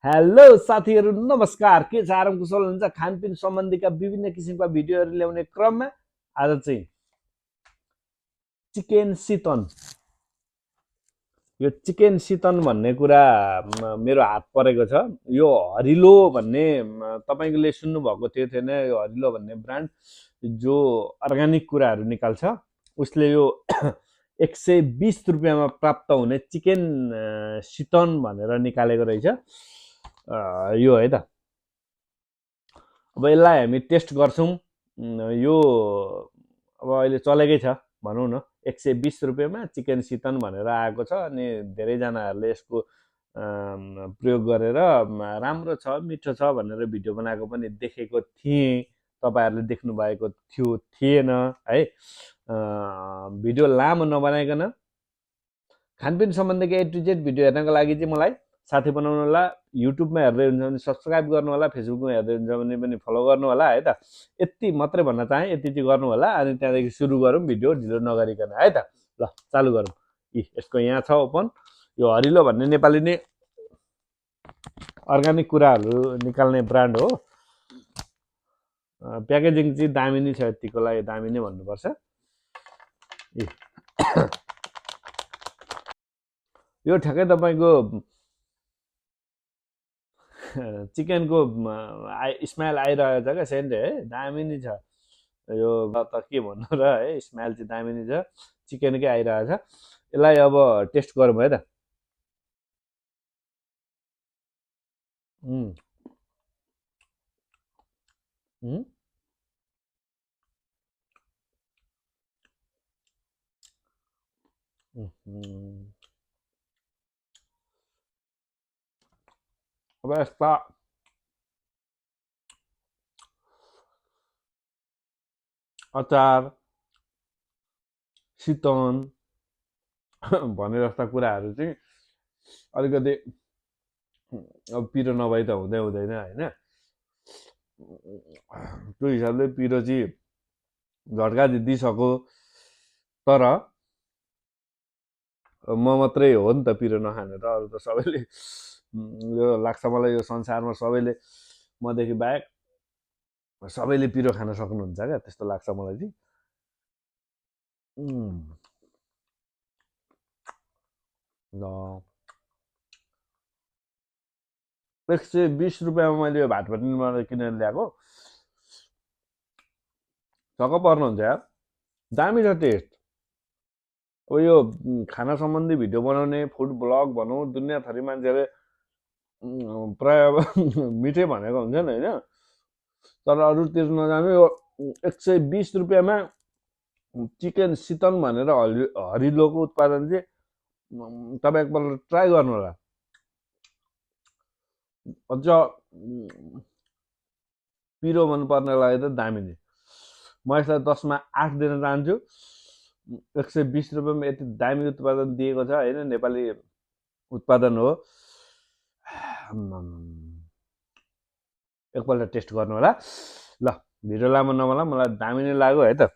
Hello साथीहरू नमस्कार। के छ आराम कुशल हुन्छ? खानपिन सम्बन्धीका विभिन्न किसिमका भिडियोहरू ल्याउने क्रममा आज चाहिँ चिकन सितन, यो चिकन सितन भन्ने कुरा मेरो हात परेको छ। यो हरिलो भन्ने तपाईले सुन्नुभएको थियो थिएन? यो हरिलो भन्ने ब्रान्ड जो अर्ग्यानिक कुराहरू निकाल्छ, उसले यो 120 रुपियाँमा प्राप्त हुने चिकन सितन भनेर निकालेको रहेछ। यो है त। अब यसलाई हामी टेस्ट गर्छौँ। यो अब अहिले चलेकै छ भनौँ न। 120 रुपियाँमा चिकन सितन भनेर आएको छ अनि धेरैजनाहरूले यसको प्रयोग गरेर राम्रो छ मिठो छ भनेर भिडियो बनाएको पनि देखेको थिएँ। तपाईँहरूले देख्नु भएको थियो थिएन है। भिडियो लामो नबनाइकन खानपिन सम्बन्धीको ए टु जेड भिडियो हेर्नको लागि चाहिँ मलाई साथी बनाउनु होला। युट्युबमा हेर्दै हुन्छ भने सब्सक्राइब गर्नु होला, फेसबुकमा हेर्दै हुन्छ भने पनि फलो गर्नु होला है त। यति मात्रै भन्न चाहेँ, यति चाहिँ गर्नु होला। अनि त्यहाँदेखि सुरु गरौँ भिडियो ढिलो नगरिकन है त। ल चालु गरौँ। यसको यहाँ छ ओपन। यो हरिलो भन्ने नेपाली नै अर्ग्यानिक कुराहरू निकाल्ने ब्रान्ड हो। प्याकेजिङ चाहिँ दामी नै छ, यतिको लागि दामी नै भन्नुपर्छ। यो ठ्याक्कै तपाईँको चिकनको स्मेल आइरहेको छ क्या, सेन्ट है, दामी नै छ। यो त के भन्नु र है, स्मेल चाहिँ दामी नै छ, चिकनकै आइरहेको छ। यसलाई अब टेस्ट गरौँ है त। उम्, उम्, उम्। अब यस्ता अचार सितन भने जस्ता कुराहरू चाहिँ अलिकति अब पिरो नभई त हुँदै हुँदैन होइन। त्यो हिसाबले पिरो चाहिँ झट्का दिइसक्यो। तर म मात्रै हो नि त पिरो नखाने त, अरू त सबैले यो लाग्छ मलाई, यो संसारमा सबैले मदेखि बाहेक सबैले पिरो खान सक्नुहुन्छ क्या, त्यस्तो लाग्छ मलाई चाहिँ। 120 रुपियाँमा मैले यो भाटपाडाबाट किनेर ल्याएको, छक्क पर्नुहुन्छ यार, दामी छ टेस्ट। अब यो खाना सम्बन्धी भिडियो बनाउने फुड ब्लग भनौँ, दुनियाँ थरी मान्छेले प्राय अब मिठै भनेको हुन्छन् होइन। तर अरूतिर नजानु, यो 120 रुपियाँमा चिकन सितन भनेर हरिलोको उत्पादन चाहिँ तपाईँ एकपल्ट ट्राई गर्नु होला। अझ पिरो मनपर्नेलाई त दामी नै। म यसलाई 10मा 8 दिन चाहन्छु। 120 रुपियाँमा यति दामी उत्पादन दिएको छ होइन, नेपाली उत्पादन हो। एकपल्ट टेस्ट गर्नु होला। ल भिडियो लामो नबनाऊ, मलाई दामी नै लाग्यो है त।